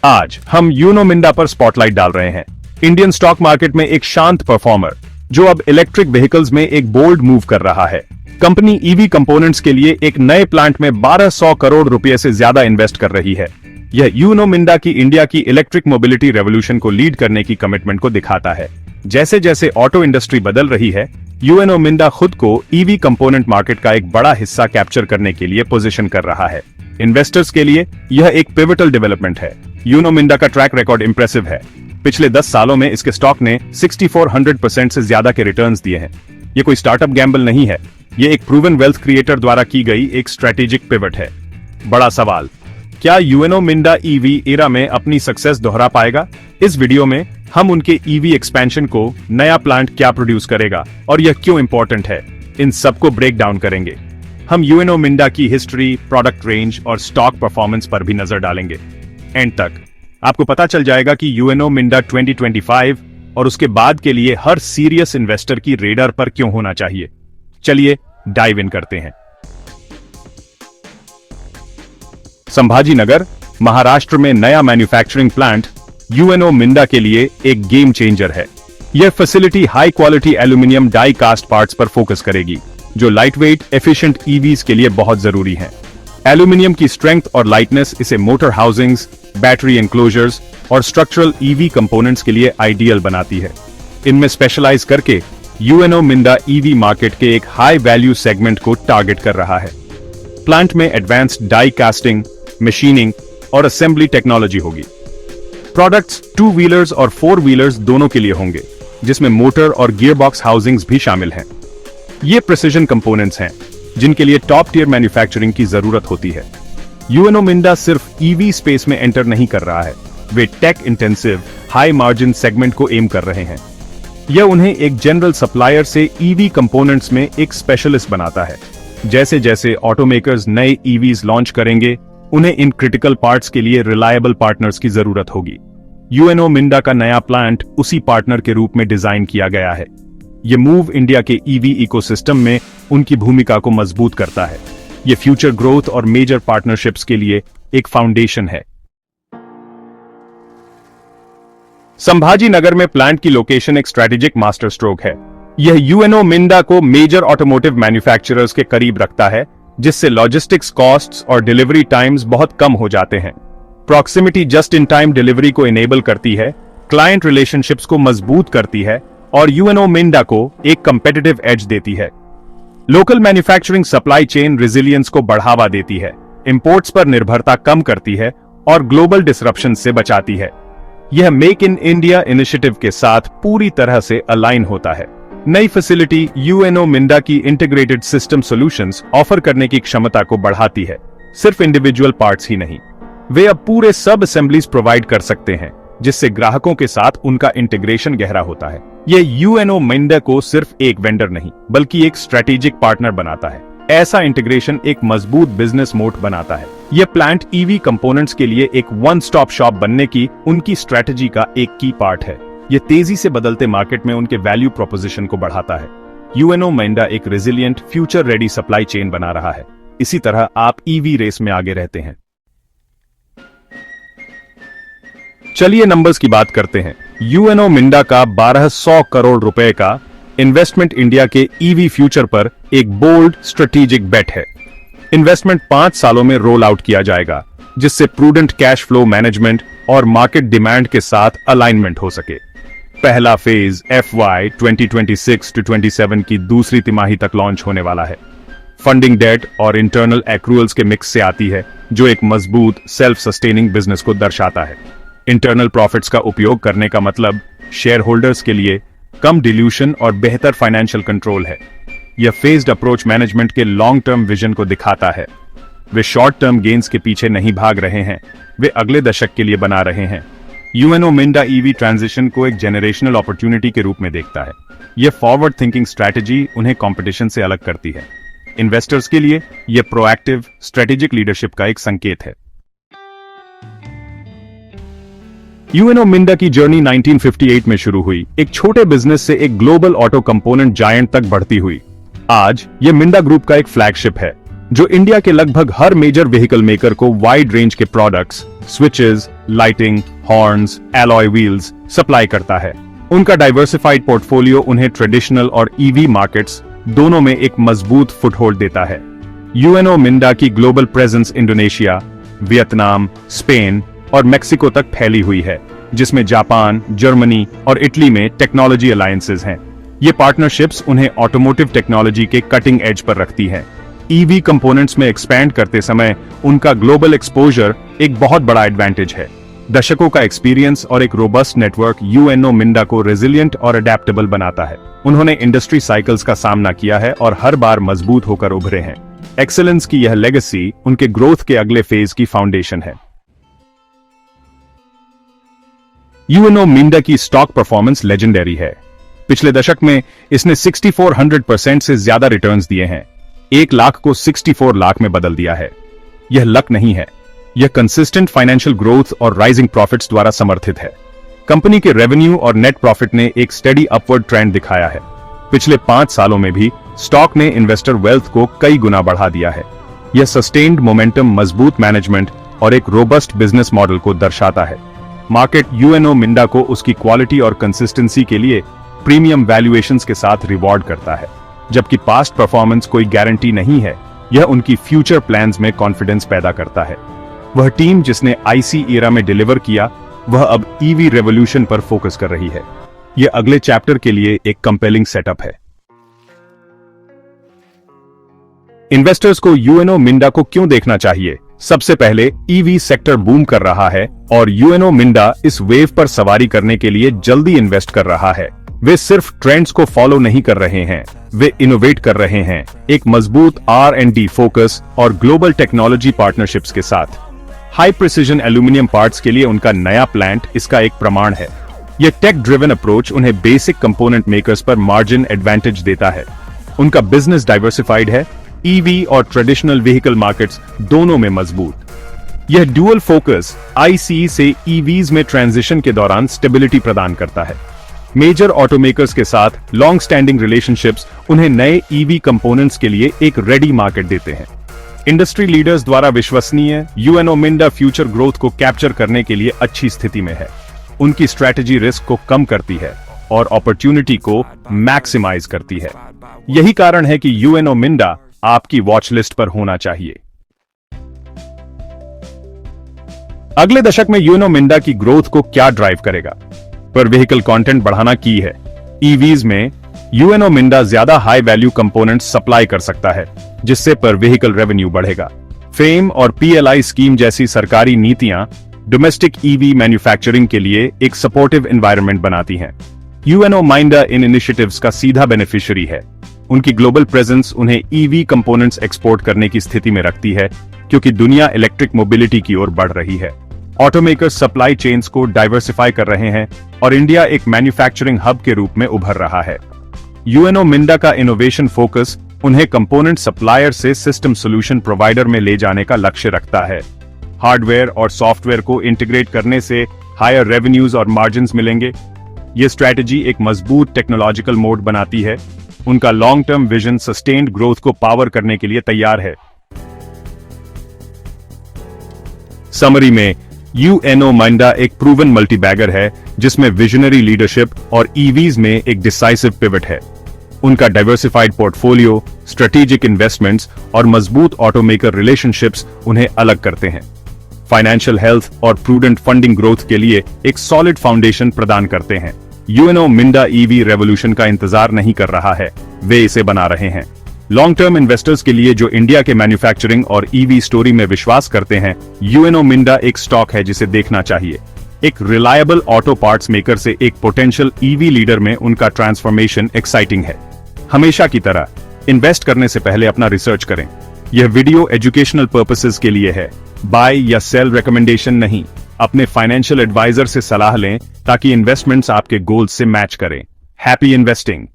आज हम यूनो मिंडा पर स्पॉटलाइट डाल रहे हैं। इंडियन स्टॉक मार्केट में एक शांत परफॉर्मर जो अब इलेक्ट्रिक व्हीकल्स में एक बोल्ड मूव कर रहा है। कंपनी ईवी कंपोनेंट्स के लिए एक नए प्लांट में 1200 करोड़ रुपए से ज्यादा इन्वेस्ट कर रही है। यह यूनो मिंडा की इंडिया की इलेक्ट्रिक मोबिलिटी रेवोल्यूशन को लीड करने की कमिटमेंट को दिखाता है। जैसे जैसे ऑटो इंडस्ट्री बदल रही है, यूनो मिंडा खुद को ईवी कंपोनेंट मार्केट का एक बड़ा हिस्सा कैप्चर करने के लिए पोजीशन कर रहा है। इन्वेस्टर्स के लिए यह एक पिवटल डेवलपमेंट है। यूनो मिंडा का ट्रैक रिकॉर्ड इंप्रेसिव है। पिछले 10 सालों में इसके स्टॉक ने 6400% से ज्यादा के रिटर्न्स दिए हैं। यह कोई स्टार्टअप गैम्बल नहीं है, यह एक प्रूवन वेल्थ क्रिएटर द्वारा की गई एक स्ट्रेटेजिक पिवट है। बड़ा सवाल, क्या यूनो मिंडा ईवी एरा में अपनी सक्सेस दोहरा पाएगा? इस वीडियो में हम उनके ईवी एक्सपेंशन को, नया प्लांट क्या प्रोड्यूस करेगा और यह क्यों इंपॉर्टेंट है, इन सबको ब्रेक डाउन करेंगे। हम यूनो मिंडा की हिस्ट्री, प्रोडक्ट रेंज और स्टॉक परफॉर्मेंस पर भी नजर डालेंगे। एंड तक आपको पता चल जाएगा कि यूनो मिंडा 2025 और उसके बाद के लिए हर सीरियस इन्वेस्टर की रेडर पर क्यों होना चाहिए। चलिए डाइव इन करते हैं। संभाजी नगर, महाराष्ट्र में नया मैन्युफैक्चरिंग प्लांट यूनो मिंडा के लिए एक गेम चेंजर है। यह facility high quality aluminium die cast parts पर फोकस करेगी, जो लाइट वेट एफिशिएंट ईवीज के लिए बहुत जरूरी हैं। एल्यूमिनियम की स्ट्रेंथ और लाइटनेस इसे मोटर हाउसिंग्स, बैटरी एनक्लोजर्स और स्ट्रक्चरल ईवी कंपोनेंट्स के लिए आइडियल बनाती है। इनमें स्पेशलाइज करके यूनो मिंडा ईवी मार्केट के एक हाई वैल्यू सेगमेंट को टारगेट कर रहा है। प्लांट में एडवांस्ड डाई कास्टिंग, मशीनिंग और असेंबली टेक्नोलॉजी होगी। प्रोडक्ट्स 2 व्हीलर्स और 4 व्हीलर्स दोनों के लिए होंगे, जिसमें मोटर और गियरबॉक्स हाउसिंग्स भी शामिल हैं। ये प्रिसिजन कंपोनेंट्स हैं जिनके लिए टॉप टियर मैन्युफैक्चरिंग की जरूरत होती है। यूनो मिंडा सिर्फ ईवी स्पेस में एंटर नहीं कर रहा है, वे tech intensive high margin segment को एम कर रहे हैं। यह उन्हें एक जनरल सप्लायर से ईवी कंपोनेंट्स में एक स्पेशलिस्ट बनाता है। जैसे जैसे ऑटोमेकर्स नए ईवीज लॉन्च करेंगे, उन्हें इन क्रिटिकल पार्ट्स के लिए रिलायबल पार्टनर्स की जरूरत होगी। यूनो मिंडा का नया प्लांट उसी पार्टनर के रूप में डिजाइन किया गया है। यह मूव इंडिया के ईवी इकोसिस्टम में उनकी भूमिका को मजबूत करता है। यह फ्यूचर ग्रोथ और मेजर पार्टनरशिप्स के लिए एक फाउंडेशन है। संभाजी नगर में प्लांट की लोकेशन एक स्ट्रेटेजिक मास्टर स्ट्रोक है। यह यूनो मिंडा को मेजर ऑटोमोटिव मैन्युफैक्चरर्स के करीब रखता है, जिससे लॉजिस्टिक्स कॉस्ट्स और डिलीवरी टाइम्स बहुत कम हो जाते हैं। Proximity just in time delivery को इनेबल करती है, क्लाइंट रिलेशनशिप्स को मजबूत करती है और यूनो मिंडा को एक कंपेटिटिव एज देती है। Local manufacturing supply chain resilience को बढ़ावा देती है, इंपोर्ट्स पर निर्भरता कम करती है और ग्लोबल डिसरप्शन से बचाती है। यह मेक इन इंडिया इनिशिएटिव के साथ पूरी तरह से अलाइन होता है। नई फैसिलिटी यूनो मिंडा की इंटीग्रेटेड सिस्टम सॉल्यूशंस ऑफर करने की क्षमता को बढ़ाती है। सिर्फ इंडिविजुअल पार्ट्स ही नहीं, वे अब पूरे सब असेंबलीज प्रोवाइड कर सकते हैं, जिससे ग्राहकों के साथ उनका इंटीग्रेशन गहरा होता है। यह यूनो मिंडा को सिर्फ एक वेंडर नहीं, बल्कि एक स्ट्रेटेजिक पार्टनर बनाता है। ऐसा इंटीग्रेशन एक मजबूत बिजनेस मोट बनाता है। यह प्लांट ईवी कंपोनेंट्स के लिए एक वन स्टॉप शॉप बनने की उनकी स्ट्रेटजी का एक की पार्ट है। यह तेजी से बदलते मार्केट में उनके वैल्यू प्रोपोजिशन को बढ़ाता है। यूनो मिंडा एक resilient, future ready supply chain बना रहा है। इसी तरह आप ईवी रेस में आगे रहते हैं। चलिए नंबर्स की बात करते हैं। यूनो मिंडा का 1200 करोड़ रुपए का इन्वेस्टमेंट इंडिया के ईवी फ्यूचर पर एक बोल्ड स्ट्रेटेजिक बेट है। इन्वेस्टमेंट 5 सालों में रोल आउट किया जाएगा, जिससे प्रूडेंट कैश फ्लो मैनेजमेंट और मार्केट डिमांड के साथ अलाइनमेंट हो सके। पहला फेज FY 2026 to 27 की दूसरी तिमाही तक लॉन्च होने वाला है। फंडिंग डेट और इंटरनल एक्रूअल्स के मिक्स से आती है, जो एक मजबूत सेल्फ सस्टेनिंग बिजनेस को दर्शाता है। इंटरनल प्रॉफिट्स का उपयोग करने का मतलब शेयर होल्डर्स के लिए कम डिल्यूशन और बेहतर फाइनेंशियल कंट्रोल है। यह फेज्ड अप्रोच मैनेजमेंट के लॉन्ग टर्म विजन को दिखाता है। वे शॉर्ट टर्म गेन्स के पीछे नहीं भाग रहे हैं, वे अगले दशक के लिए बना रहे हैं। यूनो मिंडा ईवी ट्रांजिशन को एक जेनरेशनल अपॉर्चुनिटी के रूप में देखता है। यह फॉरवर्ड थिंकिंग स्ट्रैटेजी उन्हें कंपटीशन से अलग करती है। इन्वेस्टर्स के लिए यह प्रोएक्टिव स्ट्रेटेजिक लीडरशिप का एक संकेत है। यूनो मिंडा की जर्नी 1958 में शुरू हुई, एक छोटे बिजनेस से एक ग्लोबल ऑटो कंपोनेंट जायंट तक बढ़ती हुई। आज यह मिंडा ग्रुप का एक फ्लैगशिप है। जो इंडिया के लगभग हर मेजर व्हीकल मेकर को वाइड रेंज के products, switches, lighting, horns, alloy wheels supply करता है। उनका डाइवर्सिफाइड पोर्टफोलियो उन्हें ट्रेडिशनल और ईवी मार्केट्स दोनों में एक मजबूत फुटहोल्ड देता है। यूएनओ मिंडा की global presence Indonesia, Vietnam, Spain और मेक्सिको तक फैली हुई है, जिसमें जापान, जर्मनी और इटली में टेक्नोलॉजी अलायंसेस हैं। ये पार्टनरशिप्स उन्हें ऑटोमोटिव टेक्नोलॉजी के कटिंग एज पर रखती हैं। ईवी कंपोनेंट्स में एक्सपैंड करते समय उनका ग्लोबल एक्सपोजर एक बहुत बड़ा एडवांटेज है। दशकों का एक्सपीरियंस और एक रोबस्ट नेटवर्क यूएनओ मिंडा को रेजिलिएंट और अडेप्टेबल बनाता है। उन्होंने इंडस्ट्री साइकिल्स का सामना किया है और हर बार मजबूत होकर उभरे हैं। एक्सेलेंस की यह लेगेसी उनके ग्रोथ के अगले फेज की फाउंडेशन है। यूएनओ मिंडा की स्टॉक परफॉर्मेंस लेजेंडरी है। पिछले दशक में इसने 6400% से ज्यादा रिटर्न्स दिए हैं। 1 लाख को 64 लाख में बदल दिया है। यह लक नहीं है, यह कंसिस्टेंट फाइनेंशियल ग्रोथ और राइजिंग प्रॉफिट्स द्वारा समर्थित है। कंपनी के रेवेन्यू और नेट प्रॉफिट ने एक स्टेडी अपवर्ड ट्रेंड दिखाया है। पिछले 5 सालों में भी स्टॉक ने इन्वेस्टर वेल्थ को कई गुना बढ़ा दिया है। यह सस्टेन्ड मोमेंटम, मजबूत मैनेजमेंट और एक रोबस्ट बिजनेस मॉडल को दर्शाता है। मार्केट यूएनओ मिंडा को उसकी क्वालिटी और कंसिस्टेंसी के लिए प्रीमियम वैल्यूएशंस के साथ रिवॉर्ड करता है। जबकि पास्ट परफॉर्मेंस कोई गारंटी नहीं है, यह उनकी फ्यूचर प्लान्स में कॉन्फिडेंस पैदा करता है। वह टीम जिसने आईसी एरा में डिलीवर किया, वह अब ईवी रेवोल्यूशन पर फोकस कर रही है। यह अगले चैप्टर के लिए एक कंपेलिंग सेटअप है। इन्वेस्टर्स को यूएनओ मिंडा को क्यों देखना चाहिए? सबसे पहले, ईवी सेक्टर बूम कर रहा है और यूएनओ मिंडा इस वेव पर सवारी करने के लिए जल्दी इन्वेस्ट कर रहा है। वे सिर्फ ट्रेंड्स को फॉलो नहीं कर रहे हैं, वे इनोवेट कर रहे हैं, एक मजबूत R&D फोकस और ग्लोबल टेक्नोलॉजी पार्टनरशिप्स के साथ। हाई प्रिसीजन एल्यूमिनियम पार्ट्स के लिए उनका नया प्लांट इसका एक प्रमाण है। यह टेक ड्रिवन अप्रोच उन्हें बेसिक कंपोनेंट मेकर्स पर मार्जिन एडवांटेज देता है। उनका बिजनेस डाइवर्सिफाइड है, ईवी और ट्रेडिशनल व्हीकल मार्केट्स दोनों में मजबूत। यह ड्यूअल फोकस आईसी से ईवीज में ट्रांजिशन के दौरान स्टेबिलिटी प्रदान करता है। मेजर ऑटोमेकर्स के साथ लॉन्ग स्टैंडिंग रिलेशनशिप्स उन्हें नए ईवी कंपोनेंट्स के लिए एक रेडी मार्केट देते हैं। इंडस्ट्री लीडर्स द्वारा विश्वसनीय यूएनओ मिंडा फ्यूचर ग्रोथ को कैप्चर करने के लिए अच्छी स्थिति में है। उनकी स्ट्रैटेजी रिस्क को कम करती है और अपॉर्चुनिटी को मैक्सिमाइज करती है। यही कारण है कि यूएनओ मिंडा आपकी वॉच लिस्ट पर होना चाहिए। अगले दशक में यूएनओ मिंडा की ग्रोथ को क्या ड्राइव करेगा? पर व्हीकल कंटेंट बढ़ाना की है। ईवीज में यूएनओ मिंडा ज्यादा हाई वैल्यू कंपोनेंट्स सप्लाई कर सकता है, जिससे पर व्हीकल रेवेन्यू बढ़ेगा। फेम और पीएलआई स्कीम जैसी सरकारी नीतियां डोमेस्टिक ईवी मैन्युफैक्चरिंग के लिए एक सपोर्टिव एनवायरनमेंट बनाती हैं। यूएनओ मिंडा इन इनिशिएटिव्स का सीधा बेनिफिशियरी है। उनकी ग्लोबल प्रेजेंस उन्हें ईवी कंपोनेंट्स एक्सपोर्ट करने की स्थिति में रखती है, क्योंकि दुनिया इलेक्ट्रिक मोबिलिटी की ओर बढ़ रही है। ऑटोमेकर्स सप्लाई चेन्स को डाइवर्सिफाई कर रहे हैं और इंडिया एक मैन्युफैक्चरिंग हब के रूप में उभर रहा है। यूएनओ मिंडा का इनोवेशन फोकस उन्हें कंपोनेंट सप्लायर से सिस्टम सॉल्यूशन प्रोवाइडर में ले जाने का लक्ष्य रखता है। हार्डवेयर और सॉफ्टवेयर को इंटीग्रेट करने से हायर रेवेन्यूज और मार्जिन्स मिलेंगे। यह स्ट्रैटेजी एक मजबूत टेक्नोलॉजिकल मोड बनाती है। उनका long term vision sustained growth को पावर करने के लिए तैयार है। समरी में, यूएनओ मिंडा एक प्रूवन मल्टीबैगर है जिसमें विजनरी लीडरशिप और ईवीज में एक डिसाइसिव पिवट है। उनका डाइवर्सिफाइड पोर्टफोलियो, स्ट्रेटेजिक इन्वेस्टमेंट्स और मजबूत ऑटोमेकर रिलेशनशिप्स उन्हें अलग करते हैं। फाइनेंशियल हेल्थ और प्रूडेंट फंडिंग ग्रोथ के लिए एक सॉलिड फाउंडेशन प्रदान करते हैं। यूएनओ मिंडा ईवी रेवोल्यूशन का इंतजार नहीं कर रहा है, वे इसे बना रहे हैं। लॉन्ग टर्म इन्वेस्टर्स के लिए जो इंडिया के मैन्युफैक्चरिंग और ईवी स्टोरी में विश्वास करते हैं, यूएनओ मिंडा एक स्टॉक है जिसे देखना चाहिए। एक रिलायबल ऑटो पार्ट्स मेकर से एक पोटेंशियल ईवी लीडर में उनका ट्रांसफॉर्मेशन एक्साइटिंग है। हमेशा की तरह इन्वेस्ट करने से पहले अपना रिसर्च करें। यह वीडियो एजुकेशनल पर्पसेस के लिए है, बाय या सेल रिकमेंडेशन नहीं। अपने फाइनेंशियल एडवाइजर से सलाह लें ताकि इन्वेस्टमेंट्स आपके गोल्स से मैच करें। Happy investing.